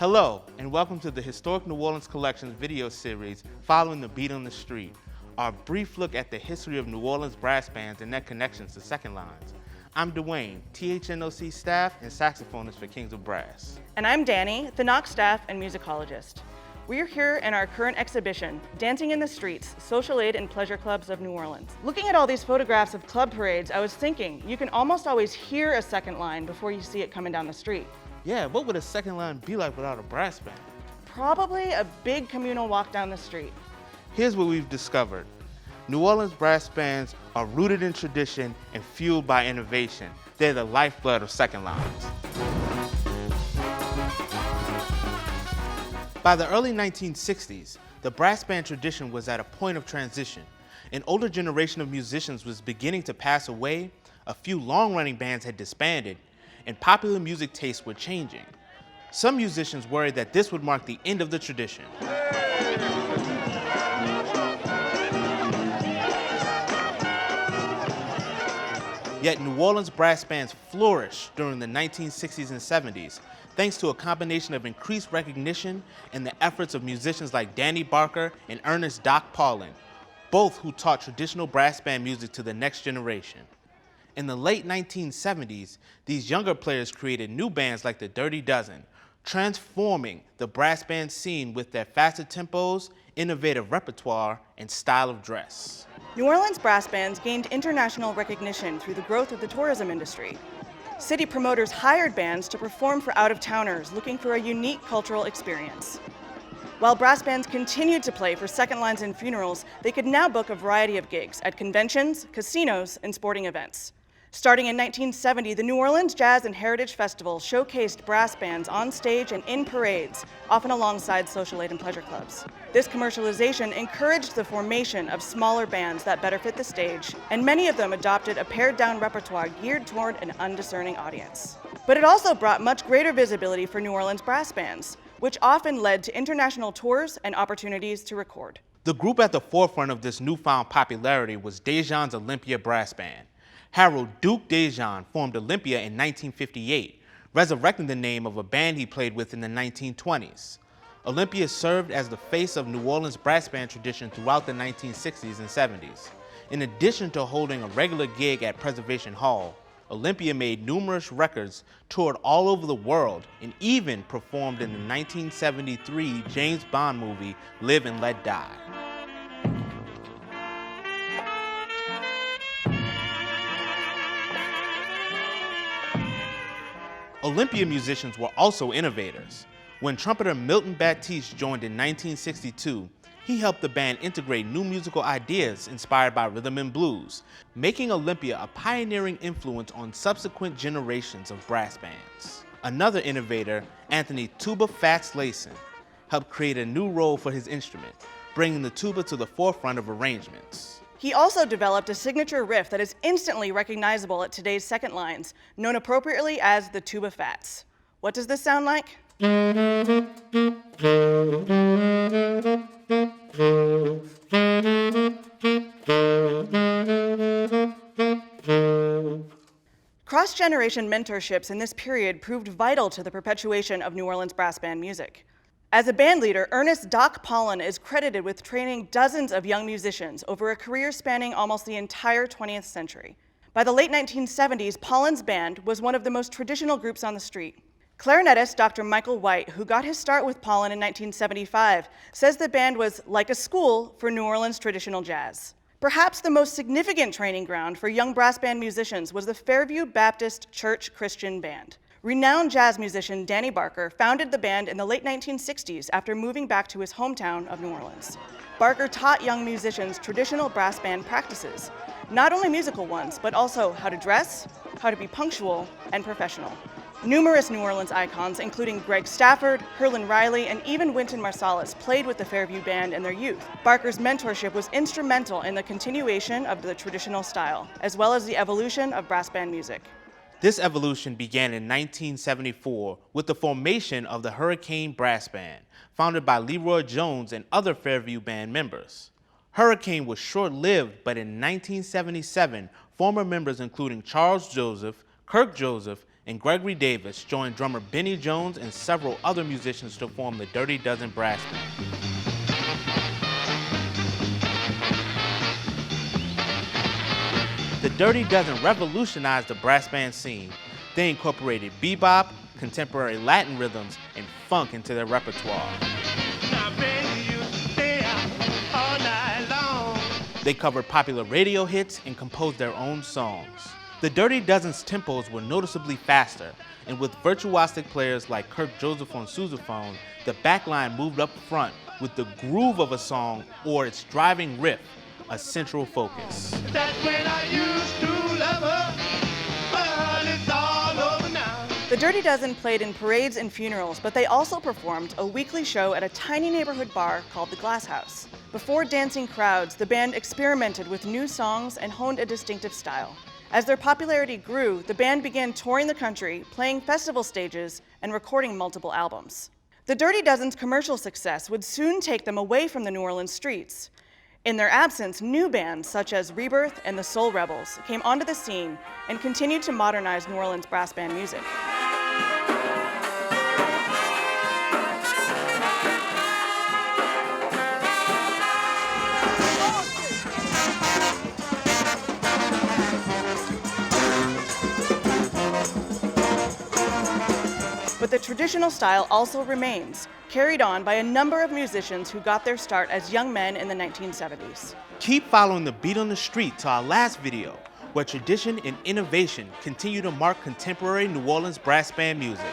Hello, and welcome to the Historic New Orleans Collections video series, Following the Beat on the Street, our brief look at the history of New Orleans brass bands and their connections to second lines. I'm Dwayne, THNOC staff and saxophonist for Kings of Brass. And I'm Danny, the Knox staff and musicologist. We're here in our current exhibition, Dancing in the Streets, Social Aid and Pleasure Clubs of New Orleans. Looking at all these photographs of club parades, I was thinking, you can almost always hear a second line before you see it coming down the street. Yeah, what would a second line be like without a brass band? Probably a big communal walk down the street. Here's what we've discovered. New Orleans brass bands are rooted in tradition and fueled by innovation. They're the lifeblood of second lines. By the early 1960s, the brass band tradition was at a point of transition. An older generation of musicians was beginning to pass away, a few long-running bands had disbanded, and popular music tastes were changing. Some musicians worried that this would mark the end of the tradition. Yet New Orleans brass bands flourished during the 1960s and 70s, thanks to a combination of increased recognition and the efforts of musicians like Danny Barker and Ernest "Doc" Paulin, both who taught traditional brass band music to the next generation. In the late 1970s, these younger players created new bands like the Dirty Dozen, transforming the brass band scene with their faster tempos, innovative repertoire, and style of dress. New Orleans brass bands gained international recognition through the growth of the tourism industry. City promoters hired bands to perform for out-of-towners looking for a unique cultural experience. While brass bands continued to play for second lines and funerals, they could now book a variety of gigs at conventions, casinos, and sporting events. Starting in 1970, the New Orleans Jazz and Heritage Festival showcased brass bands on stage and in parades, often alongside social aid and pleasure clubs. This commercialization encouraged the formation of smaller bands that better fit the stage, and many of them adopted a pared-down repertoire geared toward an undiscerning audience. But it also brought much greater visibility for New Orleans brass bands, which often led to international tours and opportunities to record. The group at the forefront of this newfound popularity was Dejan's Olympia Brass Band. Harold Duke Dejan formed Olympia in 1958, resurrecting the name of a band he played with in the 1920s. Olympia served as the face of New Orleans brass band tradition throughout the 1960s and 70s. In addition to holding a regular gig at Preservation Hall, Olympia made numerous records, toured all over the world, and even performed in the 1973 James Bond movie Live and Let Die. Olympia musicians were also innovators. When trumpeter Milton Batiste joined in 1962, he helped the band integrate new musical ideas inspired by rhythm and blues, making Olympia a pioneering influence on subsequent generations of brass bands. Another innovator, Anthony "Tuba" Fats Layson, helped create a new role for his instrument, bringing the tuba to the forefront of arrangements. He also developed a signature riff that is instantly recognizable at today's second lines, known appropriately as the tuba fats. What does this sound like? Cross-generation mentorships in this period proved vital to the perpetuation of New Orleans brass band music. As a band leader, Ernest "Doc" Paulin is credited with training dozens of young musicians over a career spanning almost the entire 20th century. By the late 1970s, Paulin's band was one of the most traditional groups on the street. Clarinetist Dr. Michael White, who got his start with Paulin in 1975, says the band was like a school for New Orleans traditional jazz. Perhaps the most significant training ground for young brass band musicians was the Fairview Baptist Church Christian Band. Renowned jazz musician Danny Barker founded the band in the late 1960s after moving back to his hometown of New Orleans. Barker taught young musicians traditional brass band practices, not only musical ones, but also how to dress, how to be punctual and professional. Numerous New Orleans icons, including Greg Stafford, Herlin Riley, and even Wynton Marsalis, played with the Fairview Band in their youth. Barker's mentorship was instrumental in the continuation of the traditional style, as well as the evolution of brass band music. This evolution began in 1974 with the formation of the Hurricane Brass Band, founded by Leroy Jones and other Fairview Band members. Hurricane was short-lived, but in 1977, former members including Charles Joseph, Kirk Joseph, and Gregory Davis joined drummer Benny Jones and several other musicians to form the Dirty Dozen Brass Band. The Dirty Dozen revolutionized the brass band scene. They incorporated bebop, contemporary Latin rhythms, and funk into their repertoire. They covered popular radio hits and composed their own songs. The Dirty Dozen's tempos were noticeably faster, and with virtuosic players like Kirk Joseph on sousaphone, the backline moved up front with the groove of a song or its driving riff a central focus. That's when I used to love her, but it's all over now. The Dirty Dozen played in parades and funerals, but they also performed a weekly show at a tiny neighborhood bar called the Glass House. Before dancing crowds, the band experimented with new songs and honed a distinctive style. As their popularity grew, the band began touring the country, playing festival stages, and recording multiple albums. The Dirty Dozen's commercial success would soon take them away from the New Orleans streets. In their absence, new bands such as Rebirth and the Soul Rebels came onto the scene and continued to modernize New Orleans brass band music. But the traditional style also remains, carried on by a number of musicians who got their start as young men in the 1970s. Keep following the beat on the street to our last video, where tradition and innovation continue to mark contemporary New Orleans brass band music.